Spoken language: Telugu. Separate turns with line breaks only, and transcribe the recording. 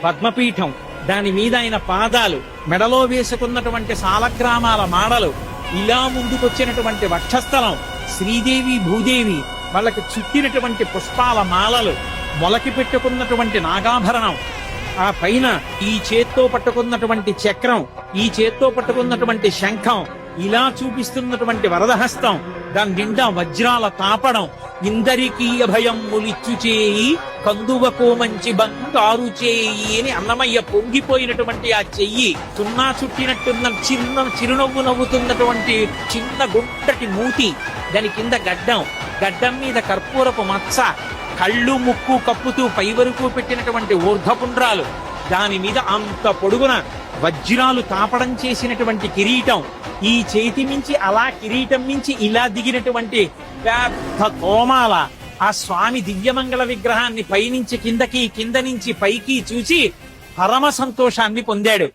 పద్మపీఠం, దాని మీద ఆయన పాదాలు, మెడలో వేసుకున్నటువంటి సాలగ్రామాల మాడలు, ఇలా ముందుకొచ్చినటువంటి వక్షస్థలం, శ్రీదేవి భూదేవి వాళ్ళకి చుట్టినటువంటి పుష్పాల మాలలు, మొలకి పెట్టుకున్నటువంటి నాగాభరణం, ఆ పైన ఈ చేత్తో పట్టుకున్నటువంటి చక్రం, ఈ చేత్తో పట్టుకున్నటువంటి శంఖం, ఇలా చూపిస్తున్నటువంటి వరదహస్తం, దాని నిండా వజ్రాల తాపడం, ఇందరికీ అభయం ములిచ్చు చేయి కందువకో మంచి బంగారు చేయి అని అన్నమయ్య పొంగిపోయినటువంటి ఆ చెయ్యి, సున్నా చుట్టినట్టున్న చిన్న చిరునవ్వు నవ్వుతున్నటువంటి చిన్న గుంటటి మూతి, దాని కింద గడ్డం మీద కర్పూరపు మచ్చ, కళ్ళు ముక్కు కప్పుతూ పై వరకు పెట్టినటువంటి ఊర్ధ్వపుండ్రాలు, దాని మీద అంత పొడుగున వజ్రాలు తాపడం చేసినటువంటి కిరీటం, ఈ చేతి మించి అలా కిరీటం మించి ఇలా దిగినటువంటి పెద్ద తోమాల, ఆ స్వామి దివ్యమంగళ విగ్రహాన్ని పైనుంచి కిందకి, కింద నుంచి పైకి చూసి పరమ సంతోషాన్ని పొందాడు.